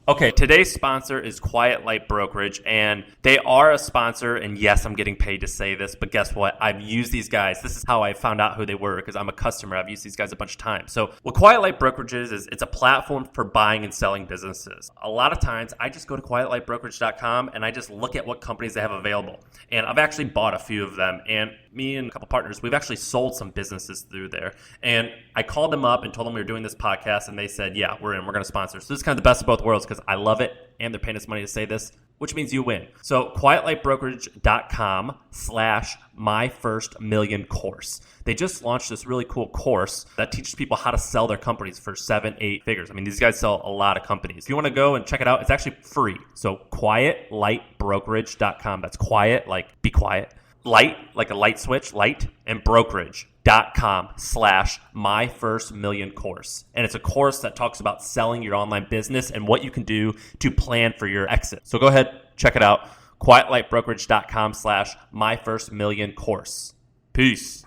Okay, today's sponsor is Quiet Light Brokerage, and they are a sponsor, and yes, I'm getting paid to say this, but guess what? I've used these guys. This is how I found out who they were, because I'm a customer. I've used these guys a bunch of times. So what Quiet Light Brokerage is it's a platform for buying and selling businesses. A lot of times, I just go to quietlightbrokerage.com, and I just look at what companies they have available. And I've actually bought a few of them, and me and a couple partners, we've actually sold some businesses through there. And I called them up and told them we were doing this podcast, and they said, yeah, we're in. We're going to sponsor. So this is kind of the best of both worlds because I love it, and they're paying us money to say this, which means you win. So quietlightbrokerage.com/my1st million course. They just launched this really cool course that teaches people how to sell their companies for 7-8 figures. I mean, these guys sell a lot of companies. If you want to go and check it out, it's actually free. So quietlightbrokerage.com. That's quiet, like be quiet. Light, like a light switch, light, and brokerage.com/my1st million course. And it's a course that talks about selling your online business and what you can do to plan for your exit. So go ahead, check it out. quietlightbrokerage.com/my1st million course. Peace.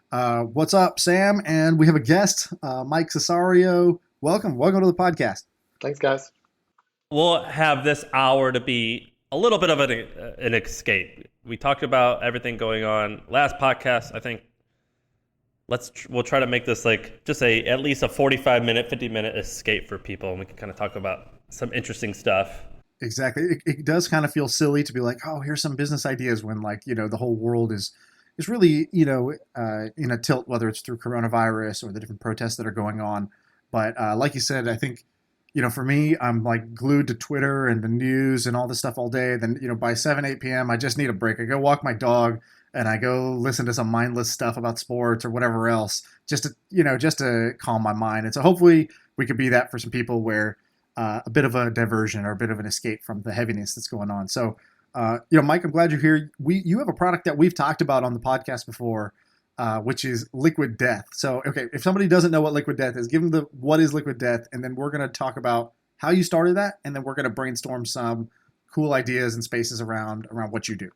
What's up, Sam? And we have a guest, Mike Cessario. Welcome to the podcast. Thanks, guys. We'll have this hour to be a little bit of an escape. We talked about everything going on last podcast. I think we'll try to make this like just at least a 45-minute, 50-minute escape for people, and we can kind of talk about some interesting stuff. Exactly. It does kind of feel silly to be like, oh, here's some business ideas when the whole world is really in a tilt, whether it's through coronavirus or the different protests that are going on. But like you said, I think, for me, I'm like glued to Twitter and the news and all this stuff all day. Then, by 7, 8 p.m., I just need a break. I go walk my dog and I go listen to some mindless stuff about sports or whatever else just to calm my mind. And so hopefully we could be that for some people where a bit of a diversion or a bit of an escape from the heaviness that's going on. So, Mike, I'm glad you're here. You have a product that we've talked about on the podcast before, which is Liquid Death. So, okay, if somebody doesn't know what Liquid Death is, give them what is Liquid Death, and then we're going to talk about how you started that, and then we're going to brainstorm some cool ideas and spaces around what you do.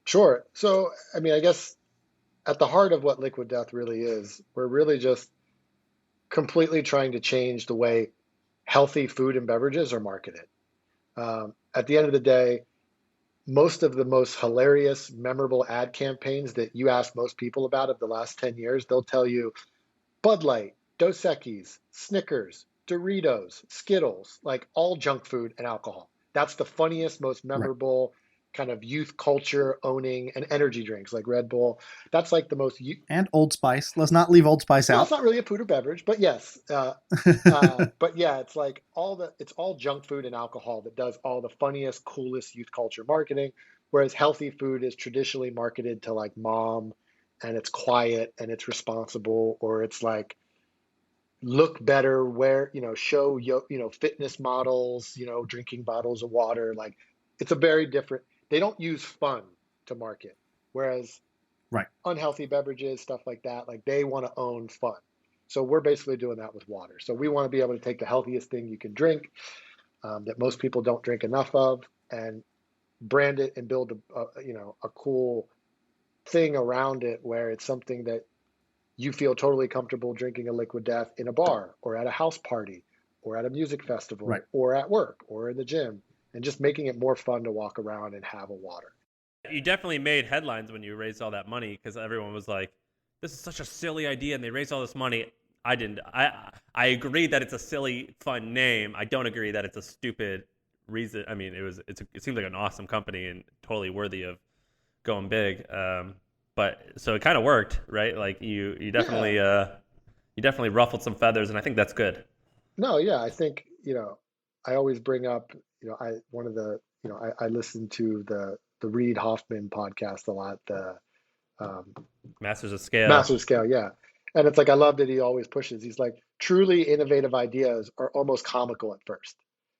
Sure. So, I mean, I guess at the heart of what Liquid Death really is, we're really just completely trying to change the way healthy food and beverages are marketed. At the end of the day, most of the most hilarious, memorable ad campaigns that you ask most people about of the last 10 years, they'll tell you Bud Light, Dos Equis, Snickers, Doritos, Skittles, like all junk food and alcohol. That's the funniest, most memorable kind of youth culture owning, and energy drinks like Red Bull. That's like the most... And Old Spice. Let's not leave Old Spice out. It's not really a food or beverage, but yes. But yeah, it's like it's all junk food and alcohol that does all the funniest, coolest youth culture marketing, whereas healthy food is traditionally marketed to like mom, and it's quiet and it's responsible, or it's like look better, show fitness models, drinking bottles of water. Like it's a very different... They don't use fun to market, whereas unhealthy beverages, stuff like that, like they want to own fun. So we're basically doing that with water. So we want to be able to take the healthiest thing you can drink that most people don't drink enough of, and brand it and build a cool thing around it where it's something that you feel totally comfortable drinking a Liquid Death in a bar or at a house party or at a music festival or at work or in the gym, and just making it more fun to walk around and have a water. You definitely made headlines when you raised all that money, because everyone was like, this is such a silly idea, and they raised all this money. I didn't. I agree that it's a silly, fun name. I don't agree that it's a stupid reason. I mean, it seems like an awesome company and totally worthy of going big. But so it kind of worked, right? Like you definitely ruffled some feathers, and I think that's good. No, yeah, I think I always bring up I listen to the Reid Hoffman podcast a lot. The Masters of Scale. Masters of Scale, yeah. And it's like I love that he always pushes. He's like, truly innovative ideas are almost comical at first,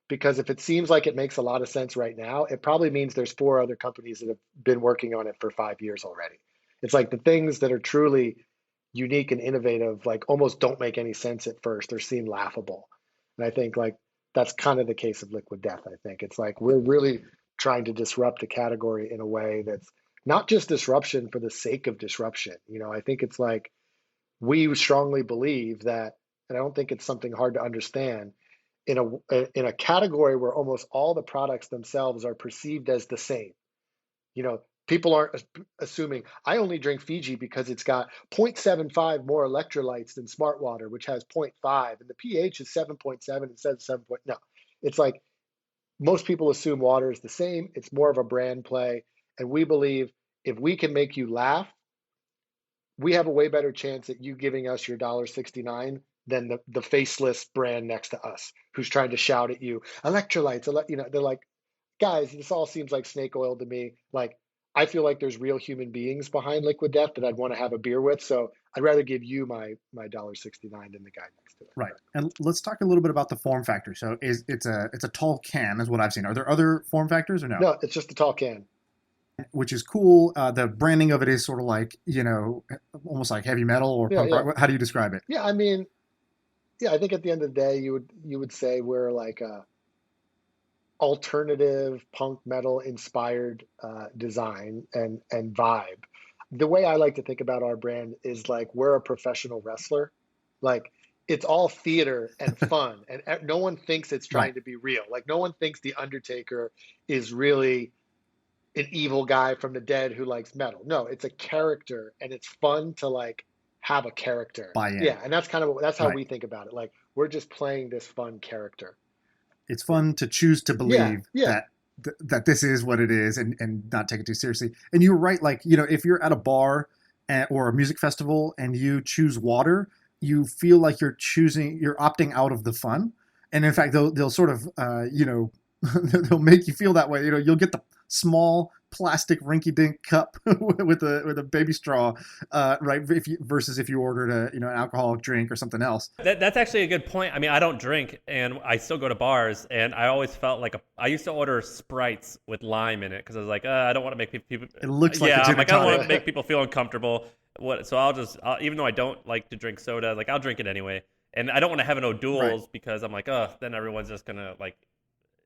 because if it seems like it makes a lot of sense right now, it probably means there's 4 other companies that have been working on it for 5 years already. It's like the things that are truly unique and innovative, like almost don't make any sense at first or seem laughable. And I think like that's kind of the case of Liquid Death. I think it's like we're really trying to disrupt the category in a way that's not just disruption for the sake of disruption. I think it's like we strongly believe that, and I don't think it's something hard to understand, in a category where almost all the products themselves are perceived as the same. People aren't assuming I only drink Fiji because it's got 0.75 more electrolytes than smart water, which has zero point 0.5, and the pH is 7.7 instead of 7. No, it's like most people assume water is the same. It's more of a brand play, and we believe if we can make you laugh, we have a way better chance at you giving us your $1.69 than the faceless brand next to us who's trying to shout at you electrolytes. They're like, guys, this all seems like snake oil to me. Like, I feel like there's real human beings behind Liquid Death that I'd want to have a beer with. So I'd rather give you my $1.69 than the guy next to it. Right. And let's talk a little bit about the form factor. So it's a tall can is what I've seen. Are there other form factors or no? No, it's just a tall can. Which is cool. The branding of it is sort of like, almost like heavy metal or Yeah, punk yeah, rock. How do you describe it? yeah. I mean, yeah. I think at the end of the day, you would say we're like a alternative punk metal inspired design and vibe. The way I like to think about our brand is like we're a professional wrestler. Like it's all theater and fun, and no one thinks it's Right. trying to be real. Like no one thinks the Undertaker is really an evil guy from the dead who likes metal. No, it's a character, and it's fun to like have a character. Buy in. Yeah, and that's how Right. we think about it. Like we're just playing this fun character. It's fun to choose to Yeah, believe yeah. that this is what it is and not take it too seriously. And you're right. Like, if you're at a bar or a music festival and you choose water, you feel like you're opting out of the fun. And in fact, they'll sort of, they'll make you feel that way. You'll get the small plastic rinky-dink cup with a baby straw, right? Versus if you ordered an alcoholic drink or something else. That's actually a good point. I mean, I don't drink, and I still go to bars, and I always felt like I used to order Sprites with lime in it because I was like, I don't want to make people. It looks like Yeah, a I'm gin and like, I don't want to tonic. make people feel uncomfortable. So even though I don't like to drink soda, like I'll drink it anyway, and I don't want to have an Right. O'Doul's because I'm like, then everyone's just gonna like,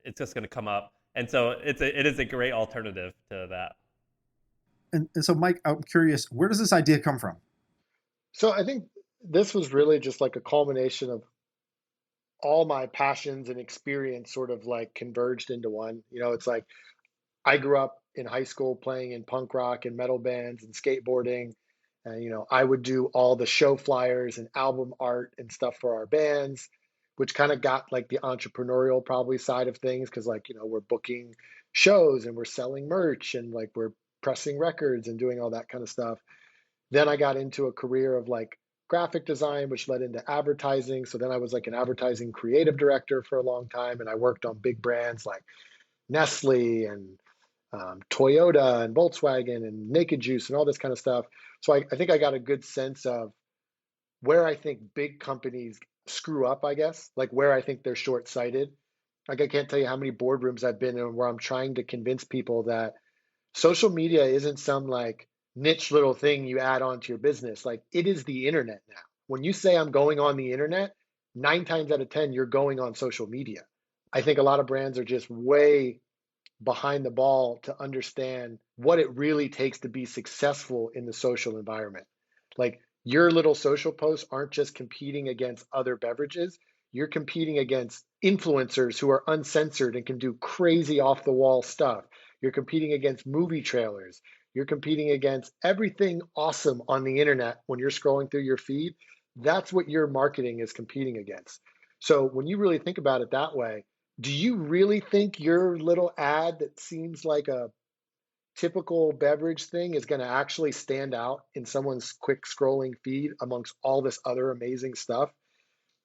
it's just gonna come up, and so it is a great alternative to that. And so, Mike, I'm curious, where does this idea come from? So I think this was really just like a culmination of all my passions and experience sort of like converged into one. It's like I grew up in high school playing in punk rock and metal bands and skateboarding. And, I would do all the show flyers and album art and stuff for our bands, which kind of got like the entrepreneurial probably side of things because, like, we're booking shows and we're selling merch and like we're pressing records and doing all that kind of stuff. Then I got into a career of like graphic design, which led into advertising. So then I was like an advertising creative director for a long time, and I worked on big brands like Nestle and Toyota and Volkswagen and Naked Juice and all this kind of stuff. So I think I got a good sense of where I think big companies screw up, I guess, like where I think they're short sighted. Like I can't tell you how many boardrooms I've been in where I'm trying to convince people that social media isn't some like niche little thing you add on to your business. Like it is the internet now. When you say I'm going on the internet, 9 times out of 10, you're going on social media. I think a lot of brands are just way behind the ball to understand what it really takes to be successful in the social environment. Like your little social posts aren't just competing against other beverages, you're competing against influencers who are uncensored and can do crazy off the wall stuff. You're competing against movie trailers. You're competing against everything awesome on the internet when you're scrolling through your feed. That's what your marketing is competing against. So when you really think about it that way, do you really think your little ad that seems like a typical beverage thing is going to actually stand out in someone's quick scrolling feed amongst all this other amazing stuff?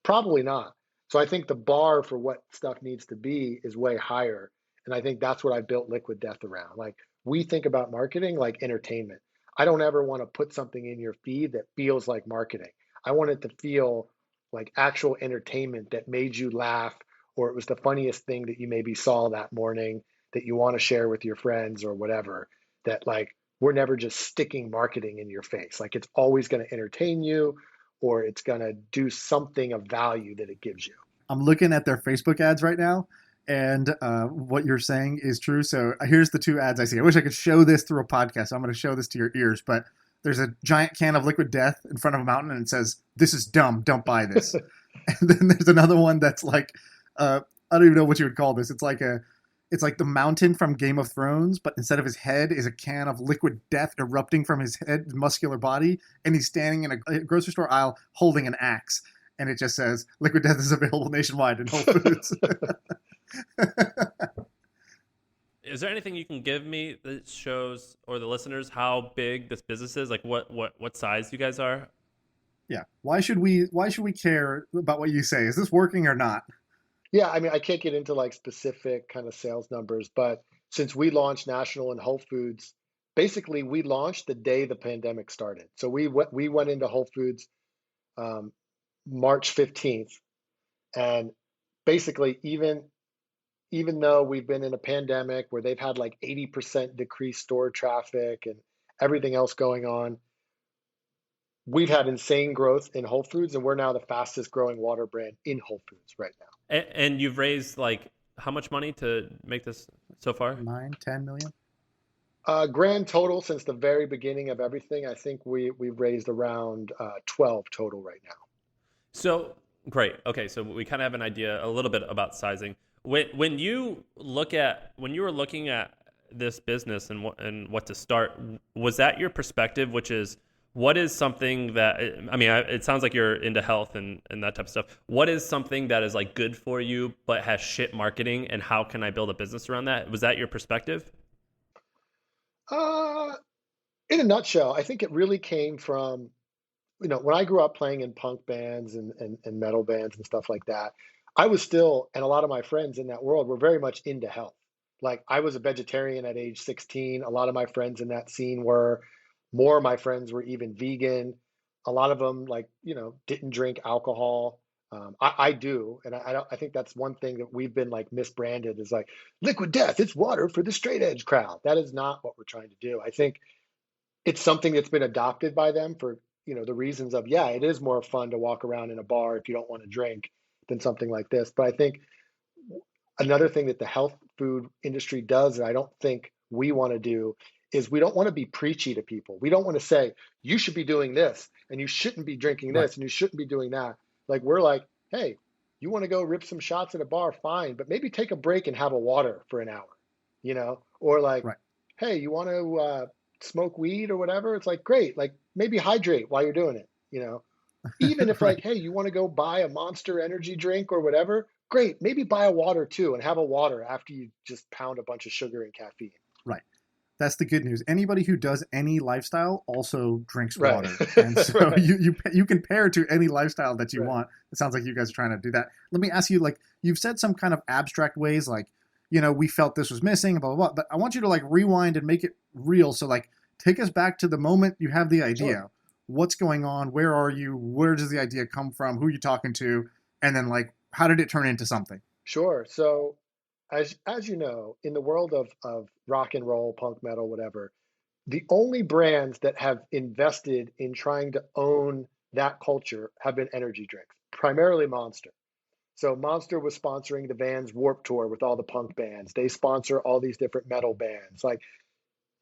Probably not. So I think the bar for what stuff needs to be is way higher. And I think that's what I built Liquid Death around. Like we think about marketing like entertainment. I don't ever want to put something in your feed that feels like marketing. I want it to feel like actual entertainment that made you laugh, or it was the funniest thing that you maybe saw that morning that you want to share with your friends or whatever. That like we're never just sticking marketing in your face. Like it's always going to entertain you or it's going to do something of value that it gives you. I'm looking at their Facebook ads right now, And what you're saying is true. So here's the two ads I see. I wish I could show this through a podcast. So I'm going to show this to your ears. But there's a giant can of liquid death in front of a mountain, and it says, "This is dumb. Don't buy this." And then there's another one that's like, I don't even know what you would call this. It's like the mountain from Game of Thrones, but instead of his head is a can of liquid death erupting from his head, muscular body, and he's standing in a grocery store aisle holding an axe. And it just says, "Liquid death is available nationwide in Whole Foods." Is there anything you can give me that shows or the listeners how big this business is? Like what size you guys are? Yeah. Why should we care about what you say? Is this working or not? Yeah, I mean, I can't get into like specific kind of sales numbers, but since we launched national in Whole Foods, basically we launched the day the pandemic started. So we went into Whole Foods um, March 15th, and basically even though we've been in a pandemic where they've had like 80% decreased store traffic and everything else going on, we've had insane growth in Whole Foods, and we're now the fastest growing water brand in Whole Foods right now. And you've raised like how much money to make this so far? 9, 10 million. Grand total since the very beginning of everything, I think we've raised around 12 total right now. So great. Okay, so we kind of have an idea a little bit about sizing. When you were looking at this business and what to start, was that your perspective? Which is, what is something that, I mean, it sounds like you're into health and that type of stuff. What is something that is like good for you but has shit marketing, and how can I build a business around that? Was that your perspective? Uh, in a nutshell, I think it really came from, when I grew up playing in punk bands and metal bands and stuff like that, I was still, and a lot of my friends in that world were very much into health. Like I was a vegetarian at age 16. A lot of my friends in that scene were. More of my friends were even vegan. A lot of them, like, didn't drink alcohol. I do, and I think that's one thing that we've been like misbranded is like liquid death. It's water for the straight edge crowd. That is not what we're trying to do. I think it's something that's been adopted by them for the reasons of, yeah, it is more fun to walk around in a bar if you don't want to drink than something like this. But I think another thing that the health food industry does that I don't think we want to do is we don't want to be preachy to people. We don't want to say you should be doing this and you shouldn't be drinking Right. this and you shouldn't be doing that. Like we're like, hey, you want to go rip some shots at a bar, fine, but maybe take a break and have a water for an hour, or like, Right. hey, you want to smoke weed or whatever? It's like, great, like maybe hydrate while you're doing it. Even if like, Right. hey, you want to go buy a Monster energy drink or whatever, great, maybe buy a water too and have a water after you just pound a bunch of sugar and caffeine. Right. That's the good news. Anybody who does any lifestyle also drinks Right. water, and so Right. you can pair to any lifestyle that you Right. want. It sounds like you guys are trying to do that. Let me ask you, like you've said some kind of abstract ways, like we felt this was missing, blah blah blah. But I want you to like rewind and make it real. So like take us back to the moment you have the Sure. idea. What's going on? Where are you? Where does the idea come from? Who are you talking to? And then like how did it turn into something? Sure. So as you know, in the world of rock and roll, punk metal, whatever, the only brands that have invested in trying to own that culture have been energy drinks, primarily Monster. So Monster was sponsoring the Vans Warp Tour with all the punk bands. They sponsor all these different metal bands. Like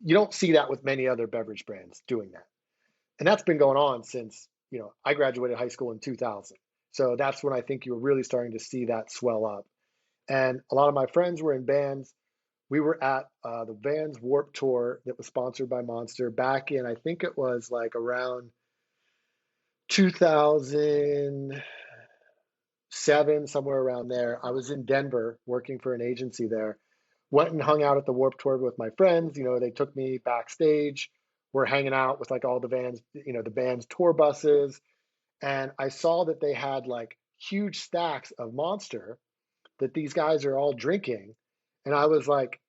you don't see that with many other beverage brands doing that. And that's been going on since, I graduated high school in 2000. So that's when I think you were really starting to see that swell up. And a lot of my friends were in bands. We were at the Vans Warp Tour that was sponsored by Monster back in, I think it was like around 2007, somewhere around there. I was in Denver working for an agency there. Went and hung out at the Warp Tour with my friends. They took me backstage. We're hanging out with like all the Vans, the band's tour buses. And I saw that they had like huge stacks of Monster that these guys are all drinking. And I was like,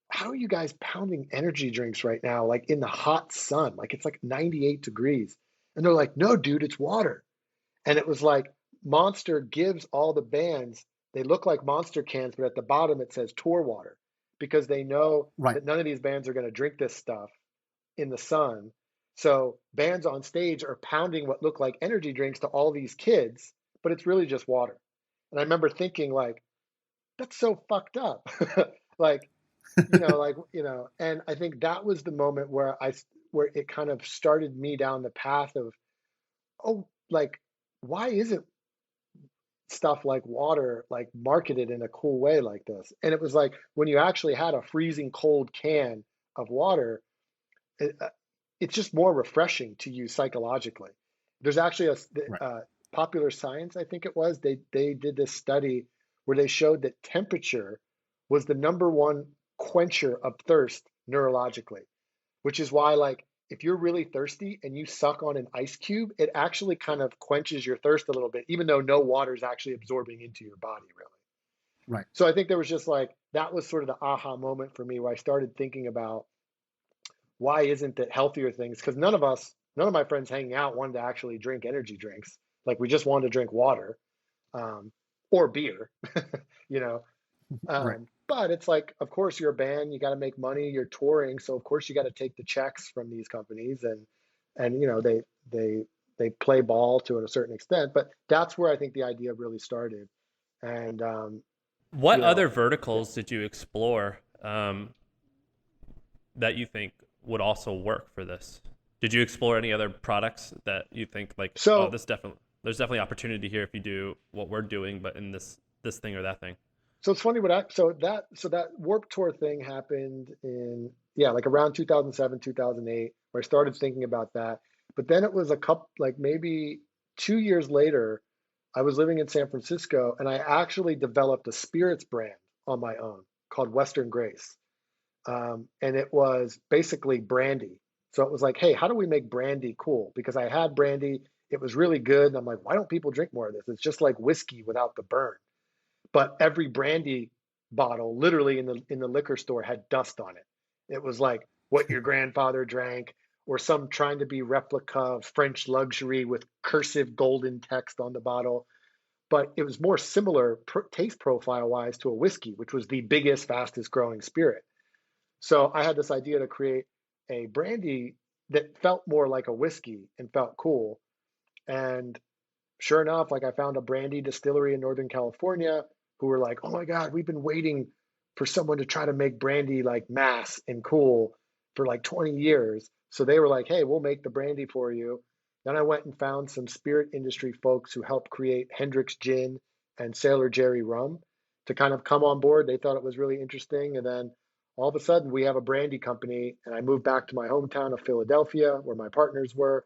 how are you guys pounding energy drinks right now, like in the hot sun? Like it's like 98 degrees. And they're like, no, dude, it's water. And it was like Monster gives all the bands, they look like Monster cans, but at the bottom it says tour water because they know Right. that none of these bands are going to drink this stuff in the sun. So bands on stage are pounding what look like energy drinks to all these kids, but it's really just water. And I remember thinking like, that's so fucked up. Like, and I think that was the moment where it kind of started me down the path of, oh, like, why isn't stuff like water like marketed in a cool way like this? And it was like when you actually had a freezing cold can of water, it, it's just more refreshing to you psychologically. There's actually Right. Popular Science, I think it was. They did this study where they showed that temperature was the number one quencher of thirst neurologically, which is why, like, if you're really thirsty and you suck on an ice cube, it actually kind of quenches your thirst a little bit, even though no water is actually absorbing into your body, really. Right. So I think there was just like that was sort of the aha moment for me where I started thinking about why isn't it healthier things? Because none of my friends hanging out wanted to actually drink energy drinks. Like we just wanted to drink water, um, or beer, you know. Right. But it's like, of course, you're a band, you got to make money, you're touring, so of course you got to take the checks from these companies, and they they play ball to a certain extent. But that's where I think the idea really started, and What you know, other yeah. verticals did you explore that you think would also work for this? Did you explore any other products that you think like, oh, So this definitely there's definitely opportunity here if you do what we're doing, but in this thing or that thing? So it's funny what I so that Warp Tour thing happened in, yeah, like around 2007, 2008, where I started thinking about that. But then it was a couple, like maybe 2 years later, I was living in San Francisco and I actually developed a spirits brand on my own called Western Grace. And it was basically brandy. So it was like, hey, how do we make brandy cool? Because I had brandy, it was really good. And I'm like, why don't people drink more of this? It's just like whiskey without the burn. But every brandy bottle, literally in the liquor store, had dust on it. It was like what your grandfather drank, or some trying to be replica of French luxury with cursive golden text on the bottle. But it was more similar taste profile wise to a whiskey, which was the biggest, fastest growing spirit. So I had this idea to create a brandy that felt more like a whiskey and felt cool. And sure enough, like I found a brandy distillery in Northern California who were like, "Oh my God, we've been waiting for someone to try to make brandy like mass and cool for like 20 years." So they were like, "Hey, we'll make the brandy for you." Then I went and found some spirit industry folks who helped create Hendrick's Gin and Sailor Jerry Rum to kind of come on board. They thought it was really interesting. And then all of a sudden, we have a brandy company. And I moved back to my hometown of Philadelphia, where my partners were,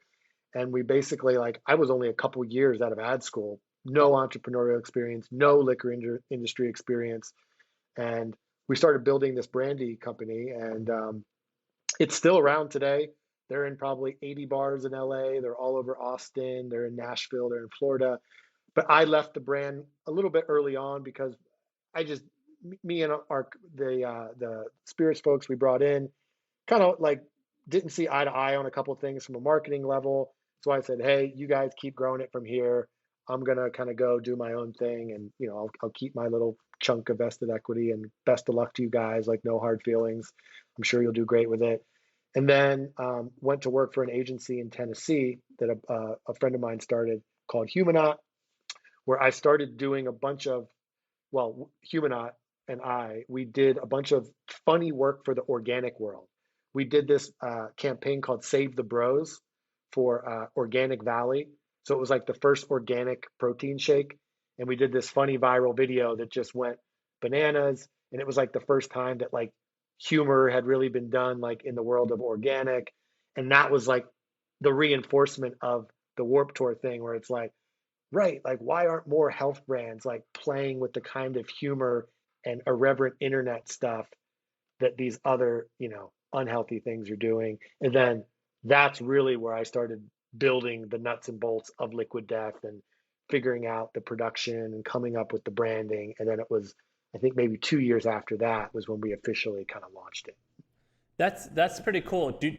and we basically, like, I was only a couple years out of ad school, no entrepreneurial experience, no liquor industry experience, and we started building this brandy company, and it's still around today. They're in probably 80 bars in LA. They're all over Austin. They're in Nashville. They're in Florida. But I left the brand a little bit early on because I just, me and the spirits folks we brought in kind of like didn't see eye to eye on a couple of things from a marketing level. So I said, hey, you guys keep growing it from here. I'm gonna kind of go do my own thing, and I'll keep my little chunk of vested equity. And best of luck to you guys. Like no hard feelings. I'm sure you'll do great with it. And then went to work for an agency in Tennessee that a friend of mine started called Humanot, where I started doing a bunch of, well, Humanot and we did a bunch of funny work for the organic world. We did this campaign called Save the Bros for Organic Valley. So it was like the first organic protein shake. And we did this funny viral video that just went bananas. And it was like the first time that like humor had really been done like in the world of organic. And that was like the reinforcement of the Warp Tour thing where it's like, right, like why aren't more health brands like playing with the kind of humor and irreverent internet stuff that these other, unhealthy things are doing? And then that's really where I started building the nuts and bolts of Liquid Death and figuring out the production and coming up with the branding. And then it was, I think maybe 2 years after that was when we officially kind of launched it. That's pretty cool. Do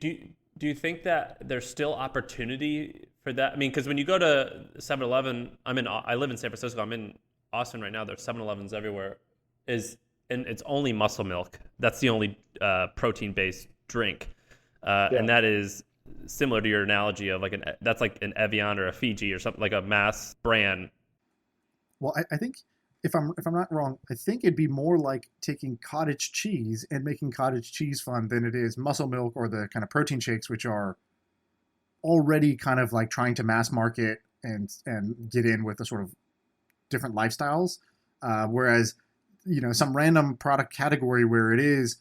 you think that there's still opportunity for that? I mean, because when you go to 7-Eleven, I live in San Francisco. I'm in Austin right now. There's 7-Elevens everywhere. Is and it's only muscle milk. That's the only protein based drink, and Yeah. that is similar to your analogy of like that's like an Evian or a Fiji or something like a mass brand. Well, I think if I'm not wrong, I think it'd be more like taking cottage cheese and making cottage cheese fun than it is muscle milk or the kind of protein shakes, which are already kind of like trying to mass market and get in with the sort of different lifestyles. Whereas, some random product category where it is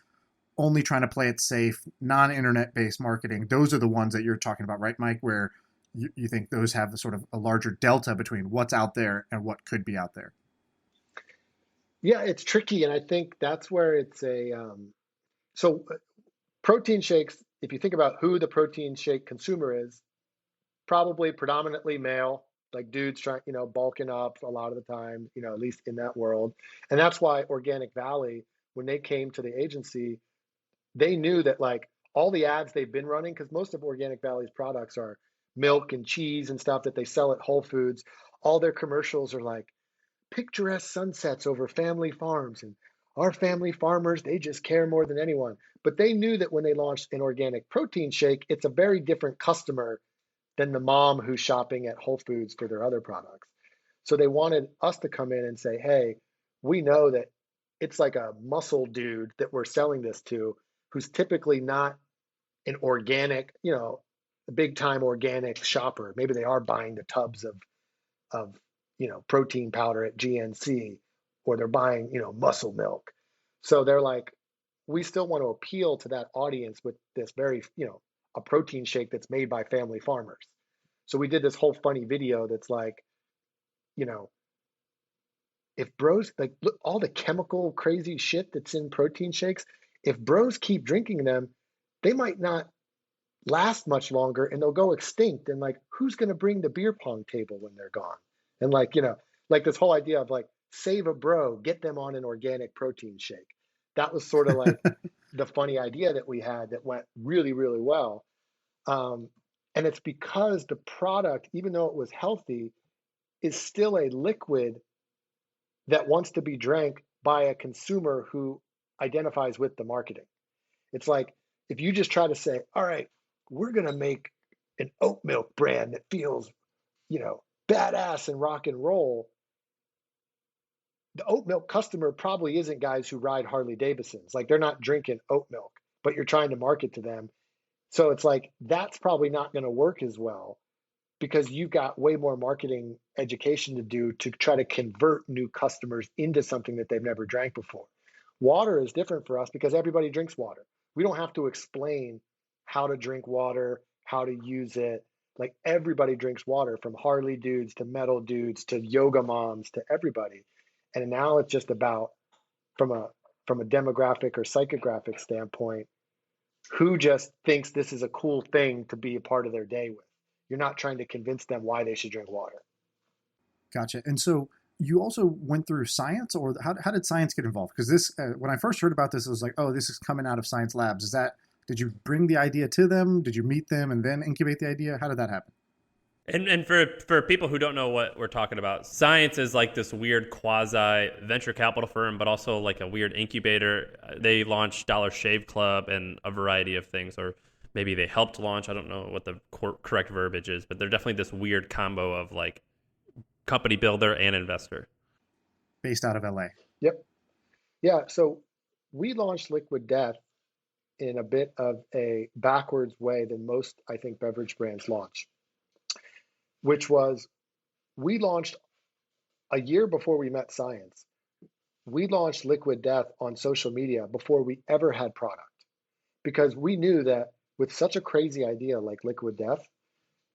only trying to play it safe, non-internet based marketing, those are the ones that you're talking about, right, Mike? Where you think those have a sort of a larger delta between what's out there and what could be out there. Yeah, it's tricky, and I think that's where it's a so protein shakes. If you think about who the protein shake consumer is, probably predominantly male, like dudes trying, bulking up a lot of the time, at least in that world. And that's why Organic Valley, when they came to the agency, they knew that like all the ads they've been running, because most of Organic Valley's products are milk and cheese and stuff that they sell at Whole Foods. All their commercials are like picturesque sunsets over family farms and our family farmers, they just care more than anyone. But they knew that when they launched an organic protein shake, it's a very different customer than the mom who's shopping at Whole Foods for their other products. So they wanted us to come in and say, hey, we know that it's like a muscle dude that we're selling this to who's typically not an organic, a big time organic shopper. Maybe they are buying the tubs of protein powder at GNC, or they're buying, muscle milk. So they're like, we still want to appeal to that audience with this very, a protein shake that's made by family farmers. So we did this whole funny video that's like, you know, if bros like look all the chemical crazy shit that's in protein shakes, if bros keep drinking them, they might not last much longer and they'll go extinct. And like, who's going to bring the beer pong table when they're gone? And like, like this whole idea of like, save a bro, get them on an organic protein shake. That was sort of like the funny idea that we had that went really, really well. Um, and it's because the product, even though it was healthy, is still a liquid that wants to be drank by a consumer who identifies with the marketing. It's like if you just try to say, all right, we're going to make an oat milk brand that feels, badass and rock and roll. The oat milk customer probably isn't guys who ride Harley Davidsons. Like they're not drinking oat milk, but you're trying to market to them. So it's like that's probably not going to work as well because you've got way more marketing education to do to try to convert new customers into something that they've never drank before. Water is different for us because everybody drinks water. We don't have to explain how to drink water, how to use it. Like everybody drinks water, from Harley dudes to metal dudes to yoga moms to everybody. And now it's just about from a demographic or psychographic standpoint, who just thinks this is a cool thing to be a part of their day with. You're not trying to convince them why they should drink water. Gotcha. And so you also went through science, or how did science get involved? Because this, when I first heard about this, it was like, oh, this is coming out of science labs. Did you bring the idea to them? Did you meet them and then incubate the idea? How did that happen? And for people who don't know what we're talking about, Science is like this weird quasi venture capital firm, but also like a weird incubator. They launched Dollar Shave Club and a variety of things, or maybe they helped launch. I don't know what the correct verbiage is, but they're definitely this weird combo of like company builder and investor. Based out of LA. Yep. Yeah. So we launched Liquid Death in a bit of a backwards way than most, I think, beverage brands launch, which was we launched a year before we met Science. We launched Liquid Death on social media before we ever had product because we knew that with such a crazy idea like Liquid Death,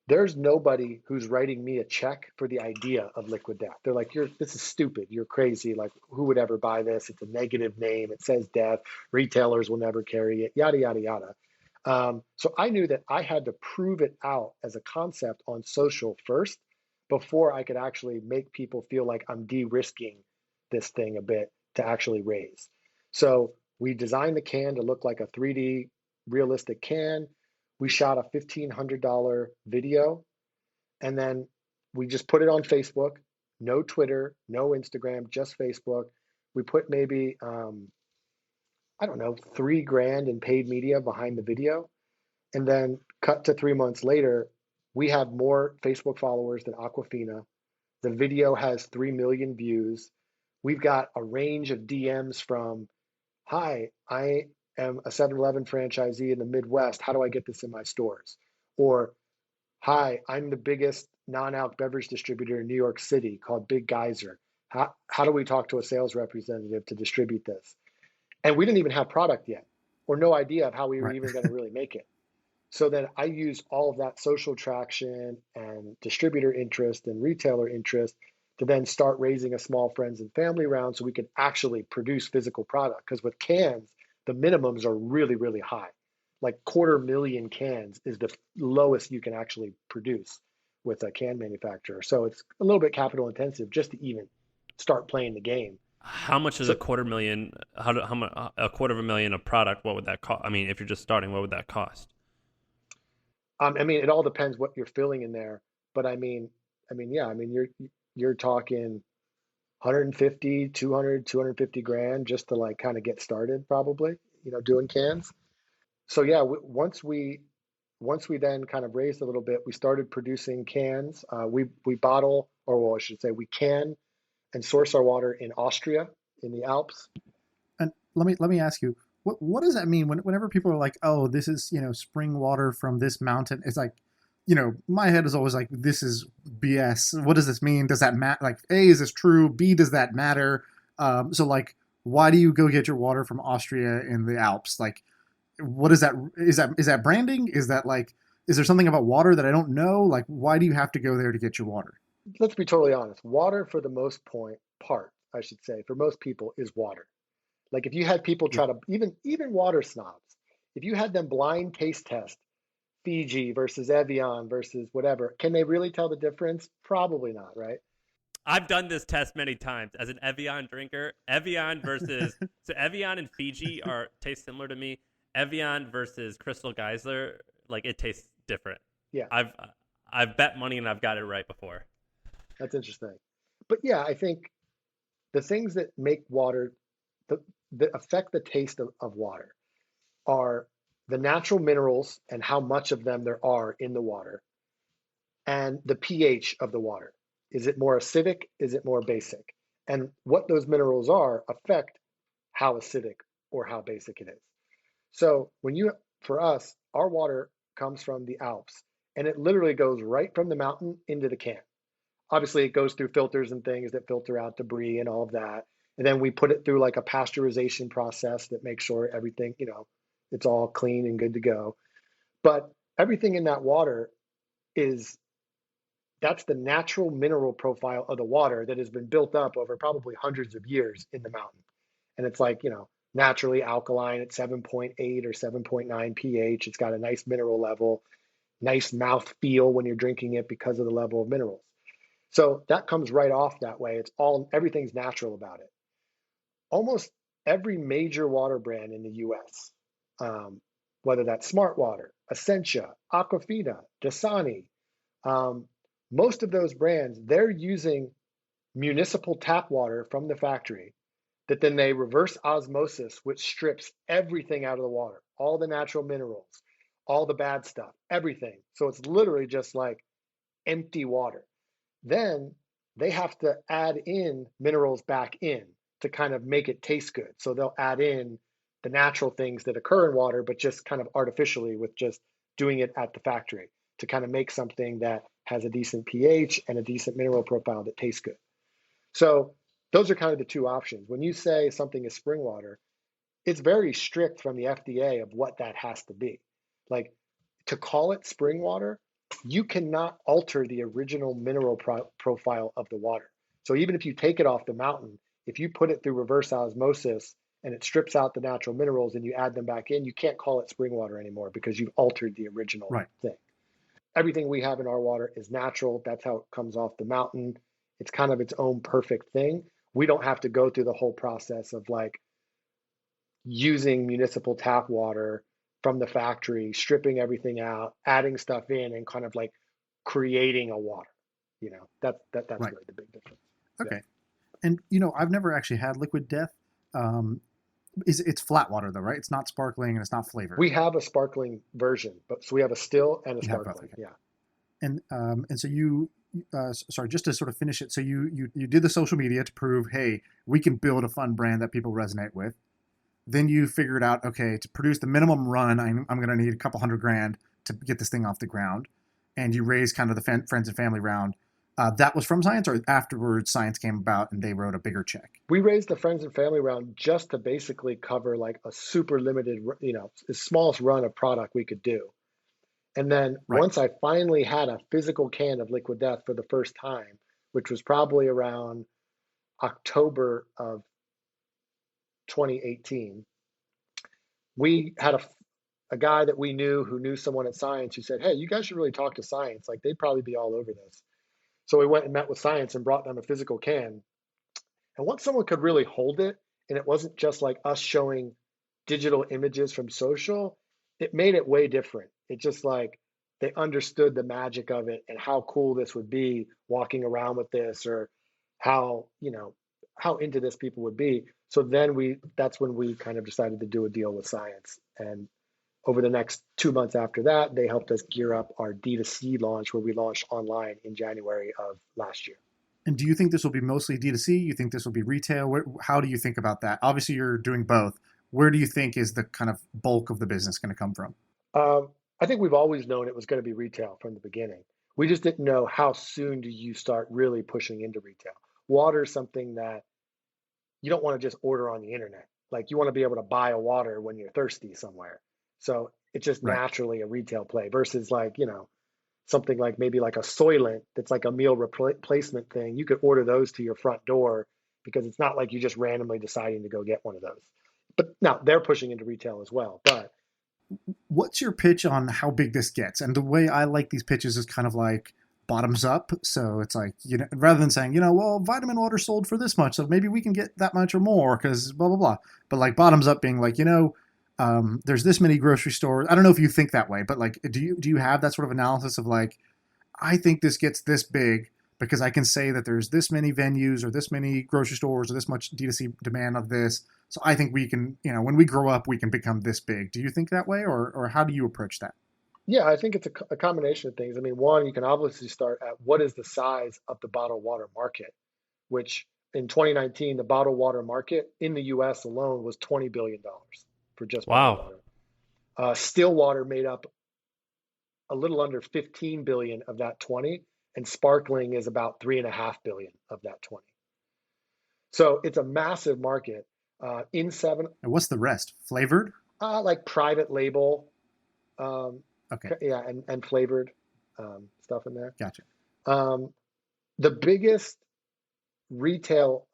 there's nobody who's writing me a check for the idea of Liquid Death. They're like, this is stupid. You're crazy. Like, who would ever buy this? It's a negative name. It says death. Retailers will never carry it, yada, yada, yada. So I knew that I had to prove it out as a concept on social first before I could actually make people feel like I'm de-risking this thing a bit to actually raise. So we designed the can to look like a 3D realistic can. We shot a $1,500 video, and then we just put it on Facebook. No Twitter, no Instagram, just Facebook. We put maybe I don't know, 3 grand in paid media behind the video. And then cut to 3 months later, we have more Facebook followers than Aquafina. The video has 3 million views. we've got a range of DMs from, hi, I am a 7-Eleven franchisee in the Midwest. How do I get this in my stores? Or, hi, I'm the biggest non-alc beverage distributor in New York City called Big Geyser. How do we talk to a sales representative to distribute this? And we didn't even have product yet, or no idea of how we were Right. even going to really make it. So then I used all of that social traction and distributor interest and retailer interest to then start raising a small friends and family round so we could actually produce physical product. Because with cans, the minimums are really, really high. Like 250,000 cans is the lowest you can actually produce with a can manufacturer. So it's a little bit capital intensive just to even start playing the game. How much is a So quarter million? How much a quarter of a million of product? What would that cost? I mean, if you're just starting, what would that cost? I mean, it all depends what you're filling in there, but yeah, you're talking 150, 200, 250 grand just to like kind of get started, probably, doing cans. So yeah, once we then kind of raised a little bit, we started producing cans. We bottle, or well, I should say, we can and source our water in Austria in the Alps. And let me ask you, what does that mean whenever people are like, oh, this is spring water from this mountain? It's like, my head is always like, this is BS. What does this mean? Does that matter? Like, A, is this true? B, does that matter? So like, why do you go get your water from Austria in the Alps? Like, what is that? Is that branding? Is that like, is there something about water that I don't know? Like, why do you have to go there to get your water? Let's be totally honest. Water, for the most part, I should say, for most people, is water. Like if you had people Yeah. try to, even water snobs, if you had them blind taste test Fiji versus Evian versus whatever, can they really tell the difference? Probably not, right? I've done this test many times as an Evian drinker. Evian versus so Evian and Fiji are taste similar to me. Evian versus Crystal Geysler, like it tastes different. Yeah, I've I've bet money and I've got it right before. that's interesting. But yeah, I think the things that make water, the, that affect the taste of water are the natural minerals and how much of them there are in the water, and the pH of the water. Is it more acidic? Is it more basic? And what those minerals are affect how acidic or how basic it is. So for us, our water comes from the Alps, and it literally goes right from the mountain into the can. Obviously, it goes through filters and things that filter out debris and all of that. And then we put it through like a pasteurization process that makes sure everything, it's all clean and good to go. But everything in that water is that's the natural mineral profile of the water that has been built up over probably hundreds of years in the mountain. And it's like, naturally alkaline at 7.8 or 7.9 pH. It's got a nice mineral level, nice mouth feel when you're drinking it because of the level of minerals. So that comes right off that way. Everything's natural about it. Almost every major water brand in the US, whether that's Smart Water, Essentia, Aquafina, Dasani, um, most of those brands, they're using municipal tap water from the factory that then they reverse osmosis, which strips everything out of the water, all the natural minerals, all the bad stuff, everything. So it's literally just like empty water. Then they have to add in minerals back in to kind of make it taste good. So they'll add in the natural things that occur in water, but just kind of artificially with just doing it at the factory to kind of make something that has a decent pH and a decent mineral profile that tastes good. So those are kind of the two options. When you say something is spring water, it's very strict from the FDA of what that has to be. Like to call it spring water, you cannot alter the original mineral profile of the water. So even if you take it off the mountain, if you put it through reverse osmosis and it strips out the natural minerals and you add them back in, you can't call it spring water anymore because you've altered the original Right. thing. Everything we have in our water is natural. That's how it comes off the mountain. It's kind of its own perfect thing. We don't have to go through the whole process of like using municipal tap water from the factory, stripping everything out, adding stuff in, and kind of like creating a water. That's Right. really the big difference. Yeah. Okay. And I've never actually had liquid death. Um, it's flat water though, right? It's not sparkling and it's not flavored. We have a sparkling version, but so we have a still and a You have both, sparkling. okay. Yeah. And so you sorry, just to sort of finish it. So you did the social media to prove, hey, we can build a fun brand that people resonate with. Then you figured out, okay, to produce the minimum run, I'm going to need a couple $100,000 to get this thing off the ground. And you raised kind of the friends and family round. That was from Science, or afterwards Science came about and they wrote a bigger check? We raised the friends and family round just to basically cover like a super limited, the smallest run of product we could do. And then Right. once I finally had a physical can of Liquid Death for the first time, which was probably around October of 2018, we had a guy that we knew who knew someone at Science who said, "Hey, you guys should really talk to Science. Like they'd probably be all over this." So we went and met with Science and brought them a physical can. And once someone could really hold it, and it wasn't just like us showing digital images from social, it made it way different. It just like they understood the magic of it and how cool this would be walking around with this, or how, how into this people would be. So then that's when we kind of decided to do a deal with Science. And over the next 2 months after that, they helped us gear up our D2C launch, where we launched online in January of last year. And do you think this will be mostly D2C? You think this will be retail? How do you think about that? Obviously, you're doing both. Where do you think is the kind of bulk of the business going to come from? I think we've always known it was going to be retail from the beginning. We just didn't know how soon do you start really pushing into retail. Water is something that you don't want to just order on the internet. Like you want to be able to buy a water when you're thirsty somewhere. So it's just Right. naturally a retail play versus like, something like maybe like a Soylent that's like a meal replacement thing. You could order those to your front door because it's not like you just randomly deciding to go get one of those. But now they're pushing into retail as well. But What's your pitch on how big this gets? And the way I like these pitches is kind of like bottoms up. So it's like, rather than saying, well, vitamin water sold for this much, so maybe we can get that much or more because blah, blah, blah. But like bottoms up being like, there's this many grocery stores. I don't know if you think that way, but like, do you have that sort of analysis of like, I think this gets this big because I can say that there's this many venues or this many grocery stores or this much D2C demand of this. So I think we can, when we grow up, we can become this big. Do you think that way, or how do you approach that? yeah, I think it's a combination of things. I mean, one, you can obviously start at what is the size of the bottled water market, which in 2019, the bottled water market in the US alone was $20 billion for just bottled Wow. water. Still water made up a little under 15 billion of that 20, and sparkling is about 3.5 billion of that 20. So it's a massive market. In seven, And what's the rest? Flavored? like private label, um, Okay, yeah, and flavored stuff in there. gotcha. Um, the biggest retail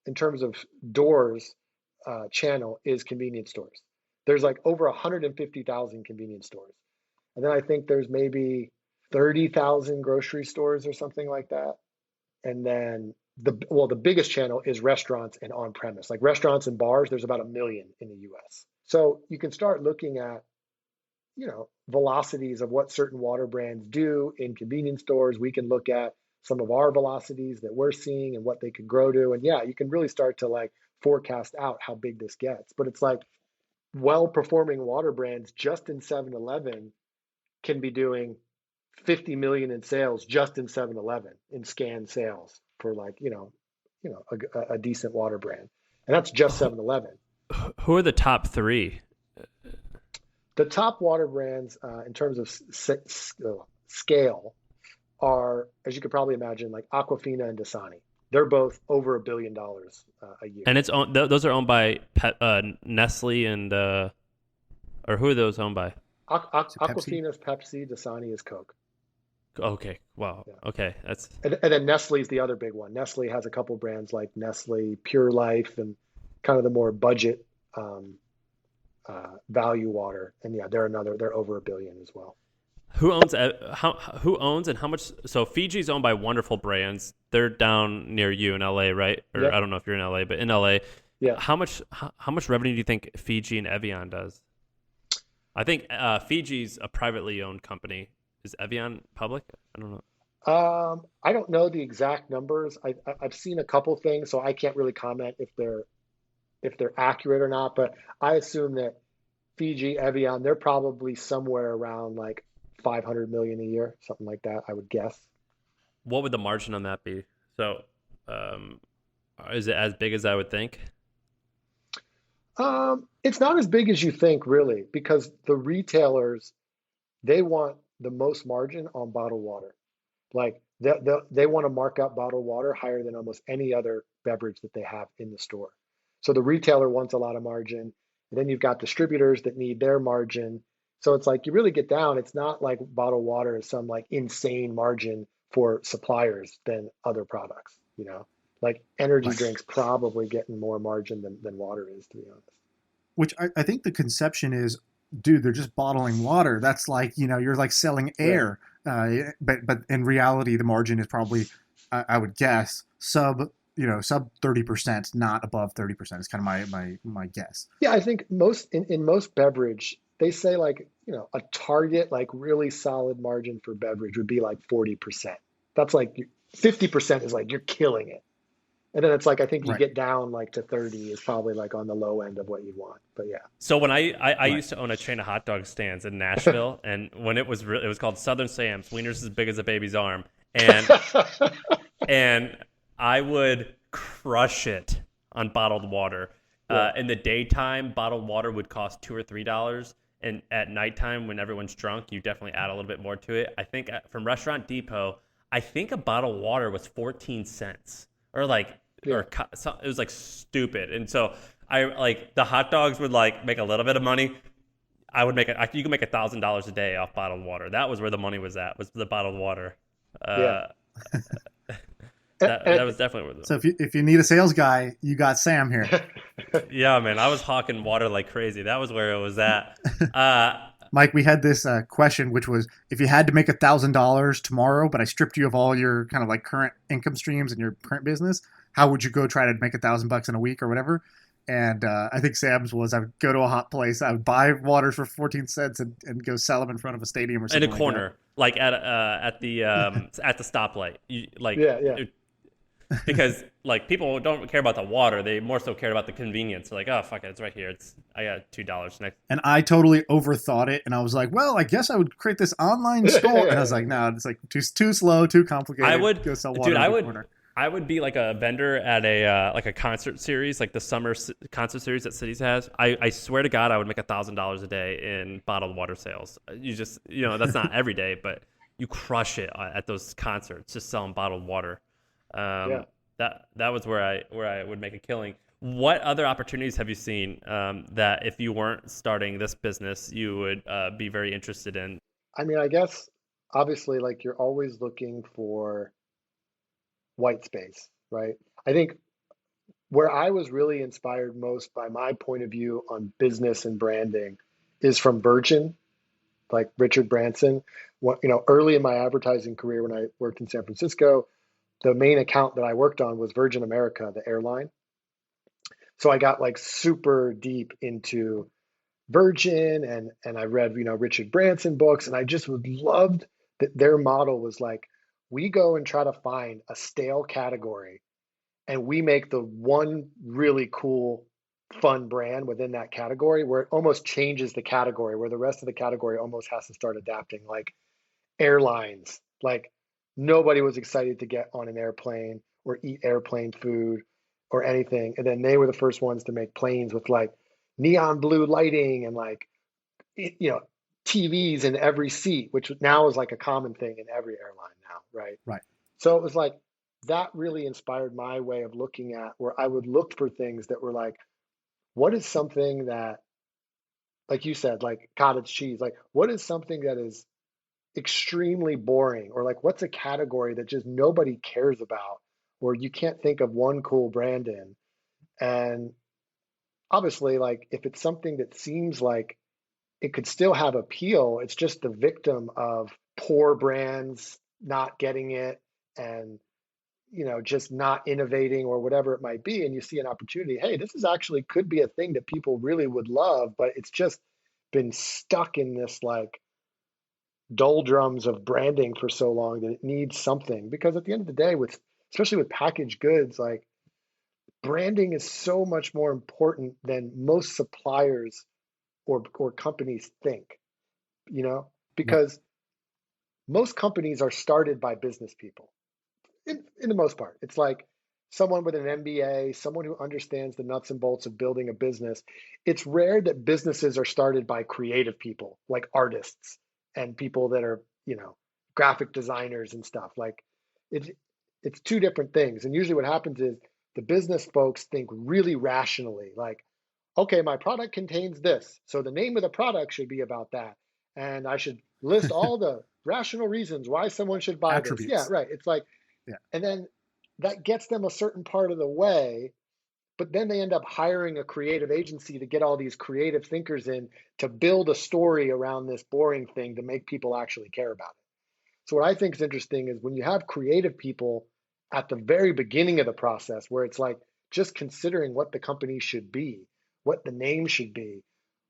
in terms of doors channel is convenience stores. There's like over 150,000 convenience stores. And then I think there's maybe 30,000 grocery stores or something like that. And then the biggest channel is restaurants and on premise. Like restaurants and bars, there's about 1 million in the US. So you can start looking at, velocities of what certain water brands do in convenience stores. We can look at some of our velocities that we're seeing and what they could grow to. And yeah, you can really start to like forecast out how big this gets. But it's like well-performing water brands just in 7-Eleven can be doing 50 million in sales just in 7-Eleven in scanned sales for like, a decent water brand. And that's just 7-Eleven. Who are the top three? The top water brands in terms of scale are, as you could probably imagine, like Aquafina and Dasani. They're both over $1 billion a year. And those are owned by Nestle and or who are those owned by? Is it Pepsi? Aquafina is Pepsi, Dasani is Coke. Okay, wow. Yeah. Okay, that's And then Nestle is the other big one. Nestle has a couple brands like Nestle Pure Life and kind of the more budget value water. And yeah, they're over $1 billion as well. who owns and how much. So Fiji's owned by Wonderful Brands. They're down near you in LA, right? Or I Yep. don't know if you're in LA, but in LA, Yeah. how much revenue do you think Fiji and Evian does? I think Fiji's a privately owned company. Is Evian public? I don't know. I don't know the exact numbers. I've seen a couple things, so I can't really comment if they're accurate or not. But I assume that Fiji, Evian, they're probably somewhere around like 500 million a year, something like that. I would guess. what would the margin on that be? So, um, is it as big as I would think? It's not as big as you think, really, because the retailers, they want the most margin on bottled water. Like they want to mark up bottled water higher than almost any other beverage that they have in the store. So the retailer wants a lot of margin. And then you've got distributors that need their margin. So it's like you really get down, it's not like bottled water is some like insane margin for suppliers than other products, you know? Like energy Right. drinks probably getting more margin than water is, to be honest. Which I think the conception is, dude, they're just bottling water. That's like, you're like selling Right. air. But in reality, the margin is probably, I would guess, sub 30%, not above 30%. Is kind of my guess. Yeah, I think in most beverage, they say like, a target, like really solid margin for beverage would be like 40%. That's like 50% is like you're killing it. And then it's like I think you Right. get down like to 30 is probably like on the low end of what you want. But So when I Right. used to own a chain of hot dog stands in Nashville, and when it was called Southern Sam's, wieners as big as a baby's arm, and yeah. and I would crush it on bottled water. Yeah. In the daytime, bottled water would cost $2 or $3, and at nighttime, when everyone's drunk, you definitely add a little bit more to it. I think from Restaurant Depot, I think a bottle of water was 14 cents, or like, Yeah. it was like stupid. And so I like the hot dogs would like make a little bit of money. I would make it. You could make $1,000 a day off bottled water. That was where the money was at. Was the bottled water. Yeah. Uh, that And, was definitely where So if you need a sales guy, you got Sam here. yeah, man. I was hawking water like crazy. That was where it was at. Uh, Mike, we had this question, which was, if you had to make $1,000 tomorrow, but I stripped you of all your kind of like current income streams and your current business, how would you go try to make $1,000 in a week or whatever? And I think Sam's was, I would go to a hot place, I would buy waters for 14 cents and go sell them in front of a stadium or in a something like that. corner, like at the stoplight. yeah. Yeah. Because like people don't care about the water, they more so care about the convenience. They're like, oh fuck it, it's right here. I got $2 next. And I totally overthought it, and I was like, well, I guess I would create this online store. And I was like, no, it's like too slow, too complicated. I would, go sell water dude. in the corner. I would be like a vendor at a like a concert series, like the concert series that Cities has. I swear to God, I would make $1,000 a day in bottled water sales. That's not every day, but you crush it at those concerts, just selling bottled water. Yeah. Um, that was where I would make a killing. What other opportunities have you seen that if you weren't starting this business, you would be very interested in? I mean, I guess obviously like you're always looking for white space, right? I think where I was really inspired most by my point of view on business and branding is from Virgin, like Richard Branson. Early in my advertising career when I worked in San Francisco, the main account that I worked on was Virgin America, the airline. So I got like super deep into Virgin and I read, Richard Branson books and I just would loved that their model was like we go and try to find a stale category and we make the one really cool fun brand within that category where it almost changes the category where the rest of the category almost has to start adapting like airlines. Like nobody was excited to get on an airplane or eat airplane food or anything. And then they were the first ones to make planes with like neon blue lighting and like, you know, TVs in every seat, which now is like a common thing in every airline now, right? Right. So it was like that really inspired my way of looking at where I would look for things that were like, what is something that, like you said, like cottage cheese, like what is something that is extremely boring or like what's a category that just nobody cares about or you can't think of one cool brand in and obviously like if it's something that seems like it could still have appeal it's just the victim of poor brands not getting it and just not innovating or whatever it might be and you see an opportunity hey this is actually could be a thing that people really would love but it's just been stuck in this like doldrums of branding for so long that it needs something because at the end of the day with especially with packaged goods like branding is so much more important than most suppliers or companies think Yep. because most companies are started by business people in the most part. It's like someone with an MBA, someone who understands the nuts and bolts of building a business. It's rare that businesses are started by creative people, like artists and people that are, graphic designers and stuff. Like it's it's two different things. And usually what happens is the business folks think really rationally, like, okay, my product contains this. So the name of the product should be about that. And I should list all the rational reasons why someone should buy this. Yeah, Attributes. right. It's like, Yeah. and then that gets them a certain part of the way, but then they end up hiring a creative agency to get all these creative thinkers in to build a story around this boring thing to make people actually care about it. So what I think is interesting is when you have creative people at the very beginning of the process, where it's like just considering what the company should be, what the name should be,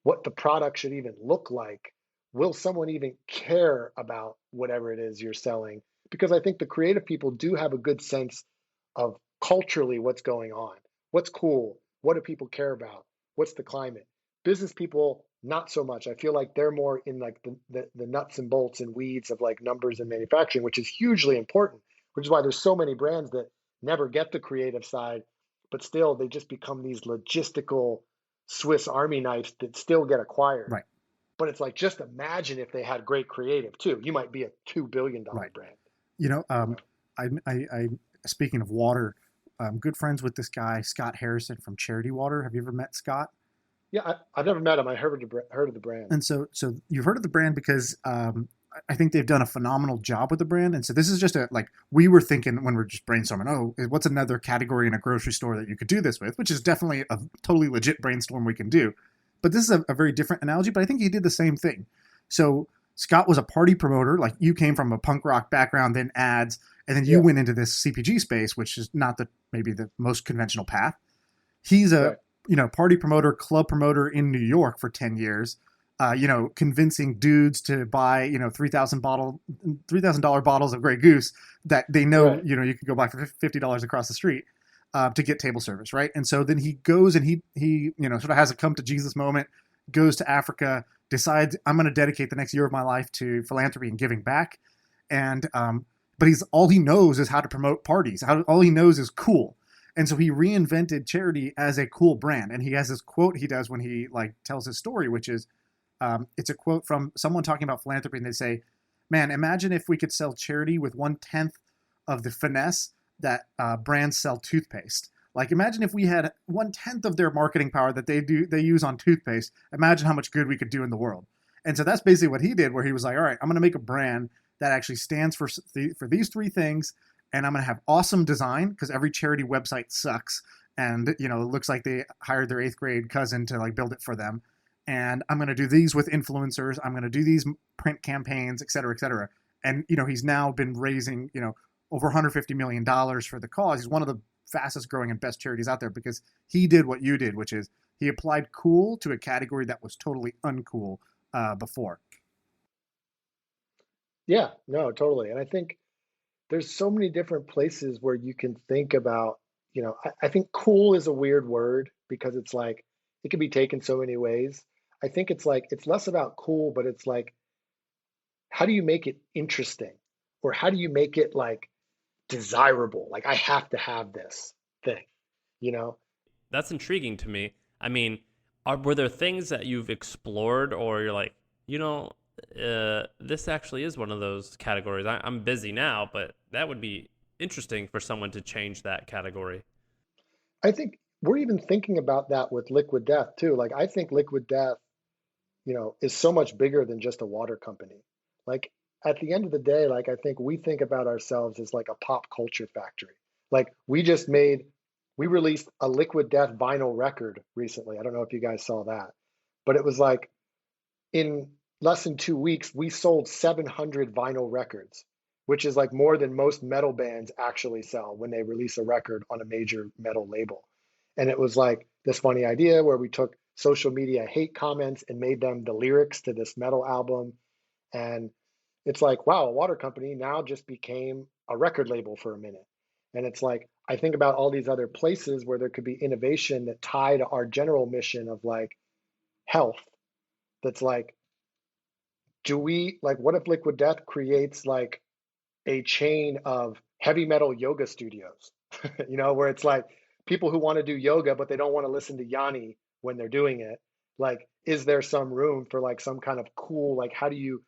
what the product should even look like. Will someone even care about whatever it is you're selling? Because I think the creative people do have a good sense of culturally what's going on, what's cool, what do people care about, what's the climate. Business people, not so much. I feel like they're more in like the nuts and bolts and weeds of like numbers and manufacturing, which is hugely important, which is why there's so many brands that never get the creative side, but still they just become these logistical Swiss Army knives that still get acquired. Right. But it's like, just imagine if they had great creative too. You might be a $2 billion Right. brand. You know, You know? I speaking of water, I'm good friends with this guy Scott Harrison from Charity Water. Have you ever met Scott? Yeah, I've never met them. I heard of the brand. And so you've heard of the brand because I think they've done a phenomenal job with the brand. And so this is just a like we were thinking when we're just brainstorming. Oh, what's another category in a grocery store that you could do this with? Which is definitely a totally legit brainstorm we can do. But this is a very different analogy. But I think he did the same thing. So Scott was a party promoter. Like you came from a punk rock background, then ads, and then you Yeah, went into this CPG space, which is not the maybe the most conventional path. He's a right, party promoter, club promoter in New York for 10 years. Convincing dudes to buy $3,000 bottles of Grey Goose that they know right. you could go buy for $50 across the street to get table service, right? And so then he goes and he sort of has a come to Jesus moment, goes to Africa, decides I'm going to dedicate the next year of my life to philanthropy and giving back, and but he's all he knows is how to promote parties. All he knows is cool. And so he reinvented charity as a cool brand. And he has this quote he does when he like tells his story, which is it's a quote from someone talking about philanthropy, and they say, "Man, imagine if we could sell charity with 1/10 of the finesse that brands sell toothpaste. Like, imagine if we had 1/10 of their marketing power that they use on toothpaste. Imagine how much good we could do in the world." And so that's basically what he did, where he was like, "All right, I'm going to make a brand that actually stands for these three things, and I'm going to have awesome design because every charity website sucks, and it looks like they hired their 8th grade cousin to like build it for them." And I'm going to do these with influencers. I'm going to do these print campaigns, et cetera, et cetera. And, he's now been raising, over $150 million for the cause. He's one of the fastest growing and best charities out there because he did what you did, which is he applied cool to a category that was totally uncool before. Yeah, no, totally. And I think there's so many different places where you can think about, I think cool is a weird word because it's like it can be taken so many ways. I think it's like it's less about cool, but it's like how do you make it interesting? Or how do you make it like desirable? Like I have to have this thing, you know? That's intriguing to me. I mean, were there things that you've explored, or you're like, you know, this actually is one of those categories. I'm busy now, but that would be interesting for someone to change that category. I think we're even thinking about that with Liquid Death too. Like I think Liquid Death, is so much bigger than just a water company. Like at the end of the day, like I think we think about ourselves as like a pop culture factory. Like we released a Liquid Death vinyl record recently. I don't know if you guys saw that, but it was like in less than 2 weeks, we sold 700 vinyl records, which is like more than most metal bands actually sell when they release a record on a major metal label. And it was like this funny idea where we took social media hate comments and made them the lyrics to this metal album. And it's like, wow, a water company now just became a record label for a minute. And it's like, I think about all these other places where there could be innovation that tie to our general mission of like health. That's like, do we like what if Liquid Death creates like a chain of heavy metal yoga studios, where it's like people who want to do yoga, but they don't want to listen to Yanni when they're doing it. Like, is there some room for like some kind of cool, like, how do you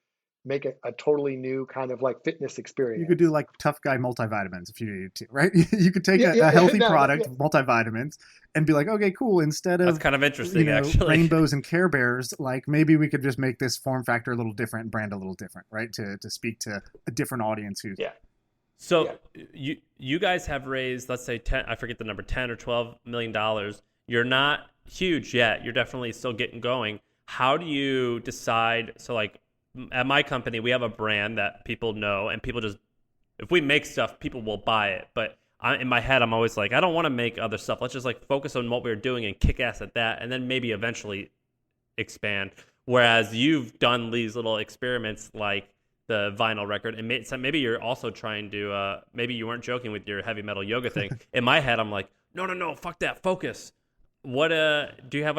make a totally new kind of like fitness You could do experience? like tough guy multivitamins if you needed to, right? You could take Yeah, a yeah, healthy no, product, yeah, multivitamins, and be like, okay, cool. Instead That's of kind of interesting, actually. rainbows and Care Bears, like maybe we could just make this form factor a little different and brand a little different, right? To speak to a different audience who's yeah, yeah. So you guys have raised, let's say 10, I forget the number, 10 or 12 million dollars. You're not huge yet. You're definitely still getting going. How do you decide? So like at my company, we have a brand that people know, and people just, if we make stuff, people will buy it. But in my head, I'm always like, I don't want to make other stuff. Let's just like focus on what we're doing and kick ass at that, and then maybe eventually expand. Whereas you've done these little experiments like the vinyl record, and so maybe you're also trying to, maybe you weren't joking with your heavy metal yoga thing. In my head, I'm like, no, fuck that, focus. What do you have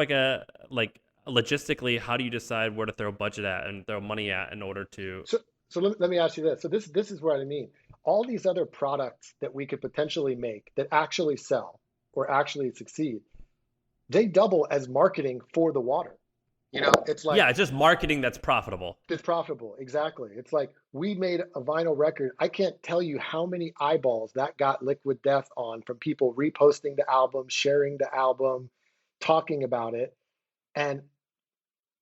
like logistically? How do you decide where to throw budget at and throw money at in order to? So let me ask you this. So this is what I mean. All these other products that we could potentially make that actually sell or actually succeed, they double as marketing for the water. It's like Yeah, it's just marketing that's profitable. it's profitable. Exactly. It's like we made a vinyl record. I can't tell you how many eyeballs that got Liquid Death on from people reposting the album, sharing the album, talking about it. And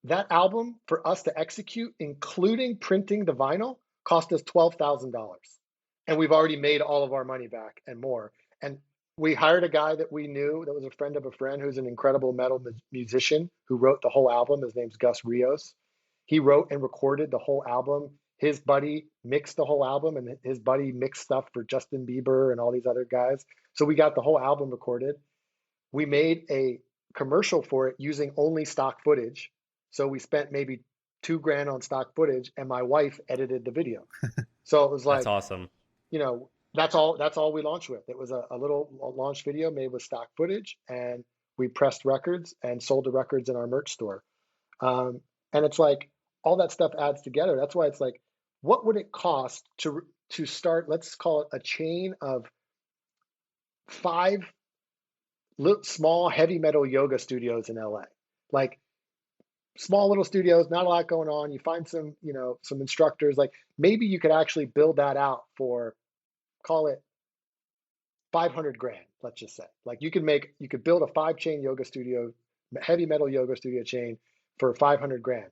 that album for us to execute, including printing the vinyl, cost us $12,000. And we've already made all of our money back and more. And we hired a guy that we knew that was a friend of a friend who's an incredible metal musician who wrote the whole album. His name's Gus Rios. He wrote and recorded the whole album. His buddy mixed the whole album, and his buddy mixed stuff for Justin Bieber and all these other guys. So we got the whole album recorded. We made a commercial for it using only stock footage. So we spent maybe 2 grand on stock footage, and my wife edited the video. So it was That's like, awesome. that's all we launched with. It was a little launch video made with stock footage, and we pressed records and sold the records in our merch store. And it's like all that stuff adds together. That's why it's like, what would it cost to start? Let's call it a chain of 5 small heavy metal yoga studios in LA. Like small little studios, not a lot going on. You find some instructors. Like maybe you could actually build that out for, call it 500 grand. Let's just say, like you could build a 5 chain yoga studio, heavy metal yoga studio chain for 500 grand.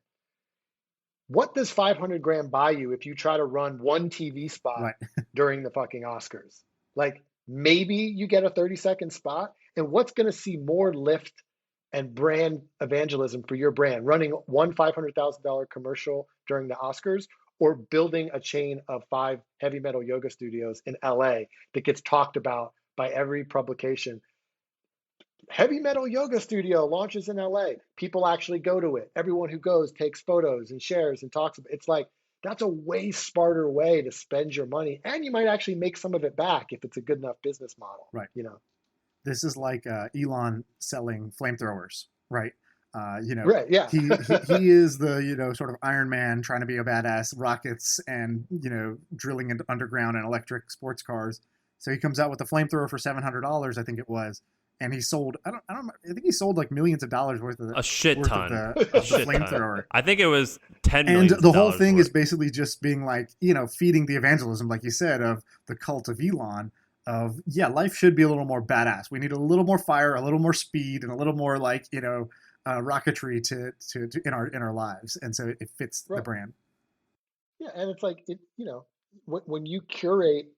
What does 500 grand buy you if you try to run one TV spot right. during the fucking Oscars? Like maybe you get a 30-second spot, and what's going to see more lift and brand evangelism for your brand, running one $500,000 commercial during the Oscars, or building a chain of 5 heavy metal yoga studios in LA that gets talked about by every publication? Heavy metal yoga studio launches in LA. People actually go to it. Everyone who goes takes photos and shares and talks about it. It's like that's a way smarter way to spend your money, and you might actually make some of it back if it's a good enough business model. Right. This is like Elon selling flamethrowers, right? Right, yeah. he is the sort of Iron Man trying to be a badass, rockets and drilling into underground and electric sports cars. So he comes out with a flamethrower for $700, I think it was, and he sold I think he sold like millions of dollars worth of A shit ton. the flamethrower. I think it was 10 And million. the whole thing worth. is basically just being like feeding the evangelism, like you said, of the cult of Elon. Of life should be a little more badass. We need a little more fire, a little more speed, and a little more like rocketry to in our lives, and so it fits the Right. brand. Yeah, and it's like when you curate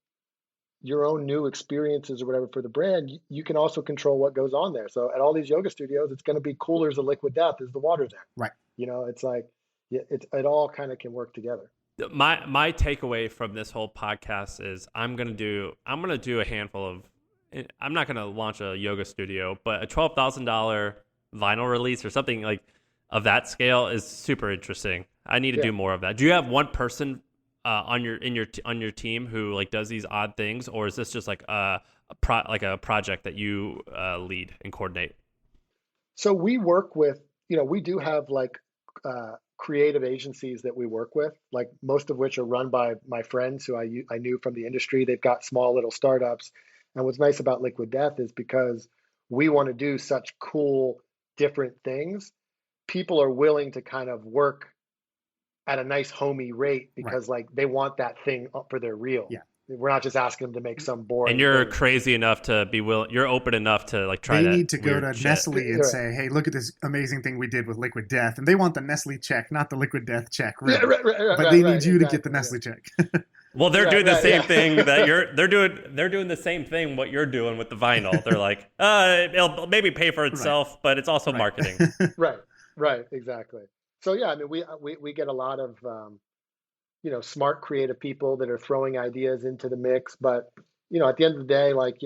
your own new experiences or whatever for the brand, you can also control what goes on there. So at all these yoga studios, it's going to be coolers of Liquid Death as the water there. Right. It's like it all kind of can work together. My takeaway from this whole podcast is I'm gonna do a handful of. I'm not gonna launch a yoga studio, but a $12,000 vinyl release or something like of that scale is super interesting. I need to do more of that. Do you have one person on your team who like does these odd things, or is this just like a project that you lead and coordinate? So we work with we do have like creative agencies that we work with, like most of which are run by my friends who I knew from the industry. They've got small little startups. And what's nice about Liquid Death is because we want to do such cool, different things, people are willing to kind of work at a nice homey rate Right. because like they want that thing up for their reel. Yeah. We're not just asking them to make some And boring you're thing. crazy enough to be willing. You're open enough to like try They that need to go weird to shit. Nestle and Right. say, "Hey, look at this amazing thing we did with Liquid Death," and they want the Nestle check, not the Liquid Death check, really. Yeah, right, But they need right, you to get the exactly, Nestle check. Well, they're Right, doing the right, same yeah. thing that they're doing the same thing what you're doing with the vinyl. They're like, it'll maybe pay for itself, but it's also Right. marketing. Right, exactly. So yeah, I mean, we get a lot of smart, creative people that are throwing ideas into the mix. But at the end of the day, like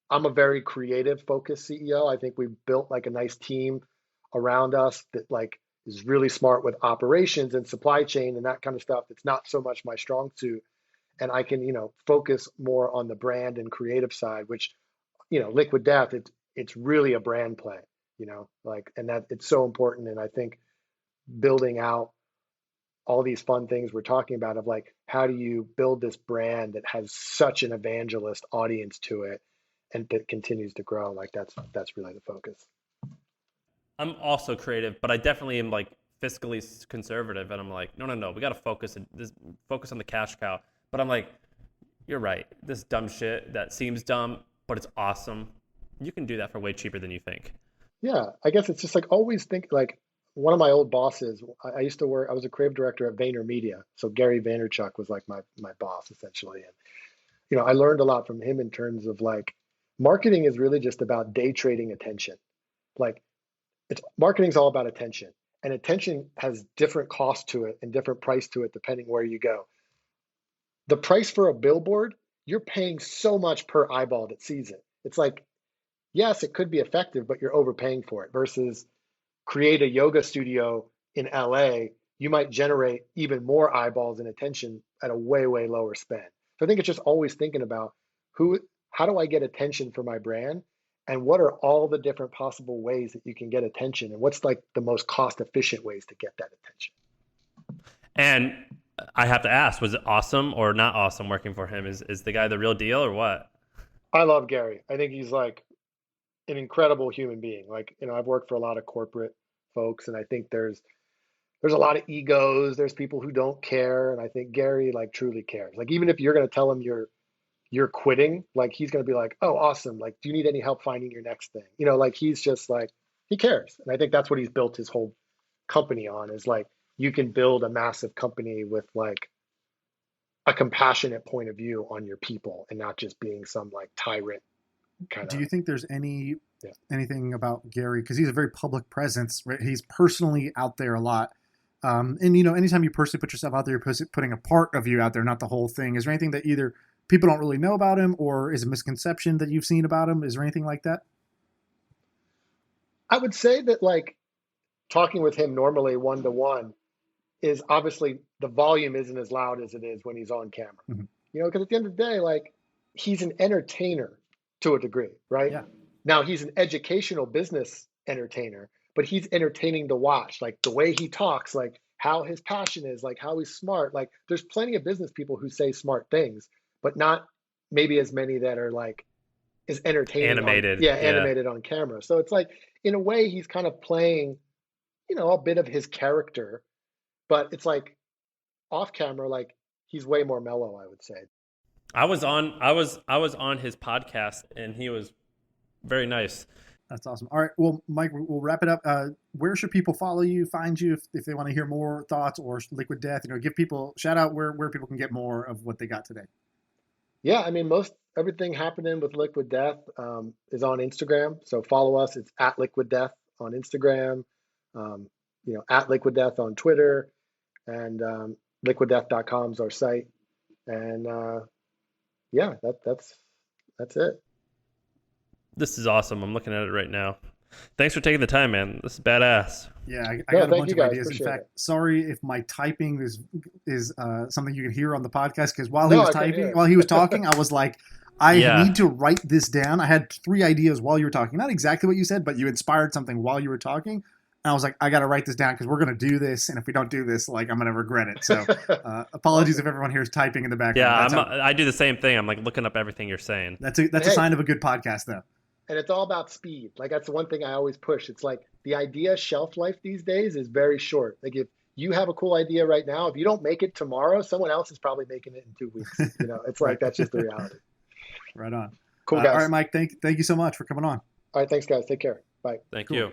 I'm a very creative focused CEO. I think we built like a nice team around us that like is really smart with operations and supply chain and that kind of stuff. It's not so much my strong suit, and I can focus more on the brand and creative side, which Liquid Death, it's really a brand play. Like, and that it's so important. And I think building out all these fun things we're talking about of like how do you build this brand that has such an evangelist audience to it and that continues to grow, like that's really the focus. I'm also creative, but I definitely am like fiscally conservative, and I'm like, no, we got to focus on the cash cow. But I'm like, you're right. This dumb shit that seems dumb, but it's awesome. You can do that for way cheaper than you think. Yeah, I guess it's just like always think like one of my old bosses. I used to work. I was a creative director at VaynerMedia, so Gary Vaynerchuk was like my boss essentially, and I learned a lot from him in terms of like marketing is really just about day trading attention. Like it's marketing's all about attention, and attention has different cost to it and different price to it depending where you go. The price for a billboard, you're paying so much per eyeball that sees it. It's like, yes, it could be effective, but you're overpaying for it versus create a yoga studio in LA, you might generate even more eyeballs and attention at a way, way lower spend. So I think it's just always thinking about how do I get attention for my brand? And what are all the different possible ways that you can get attention? And what's like the most cost efficient ways to get that attention? And I have to ask, was it awesome or not awesome working for him? Is the guy the real deal or what? I love Gary. I think he's like an incredible human being. Like, I've worked for a lot of corporate folks, and I think there's a lot of egos. There's people who don't care, and I think Gary like truly cares. Like, even if you're going to tell him you're quitting, like he's going to be like, "Oh, awesome! Like, do you need any help finding your next thing?" Like he's just like he cares, and I think that's what he's built his whole company on. Is like you can build a massive company with like a compassionate point of view on your people, and not just being some like tyrant kind Do of. you think there's Yeah. anything about Gary, because he's a very public presence, right? He's personally out there a lot. And anytime you personally put yourself out there, you're putting a part of you out there, not the whole thing. Is there anything that either people don't really know about him, or is a misconception that you've seen about him? Is there anything like that? I would say that like talking with him normally one to one is obviously the volume isn't as loud as it is when he's on camera. Mm-hmm. Because at the end of the day, like he's an entertainer to a degree, right? Yeah. Now he's an educational business entertainer, but he's entertaining to watch, like the way he talks, like how his passion is, like how he's smart. Like there's plenty of business people who say smart things, but not maybe as many that are like is entertaining Animated. animated on camera. So it's like in a way he's kind of playing, a bit of his character, but it's like off camera, like he's way more mellow, I would say. I was on his podcast and he was very nice. That's awesome. All right. Well, Mike, we'll wrap it up. Where should people follow you, find you if they want to hear more thoughts or Liquid Death? Give people shout out where people can get more of what they got today. Yeah, I mean, most everything happening with Liquid Death is on Instagram. So follow us. It's at Liquid Death on Instagram, at Liquid Death on Twitter, and liquiddeath.com is our site. And yeah, that's it. This is awesome. I'm looking at it right now. Thanks for taking the time, man. This is badass. Yeah, I No, got a thank bunch you of guys. ideas. In Appreciate fact, it. sorry if my typing is something you can hear on the podcast, because while No, I can hear typing, it. while he was talking, I was like, I Yeah. need to write this down. I had 3 ideas while you were talking. Not exactly what you said, but you inspired something while you were talking. And I was like, I got to write this down because we're going to do this. And if we don't do this, like, I'm going to regret it. So apologies if everyone here is typing in the background. Yeah, I do the same thing. I'm like looking up everything you're saying. That's a sign of a good podcast, though. And it's all about speed. Like, that's the one thing I always push. It's like the idea shelf life these days is very short. Like, if you have a cool idea right now, if you don't make it tomorrow, someone else is probably making it in 2 weeks. You know, it's like, that's just the reality. Right on. Cool, guys. All right, Mike, thank you so much for coming on. All right, thanks, guys. Take care. Bye. Thank Cool. you.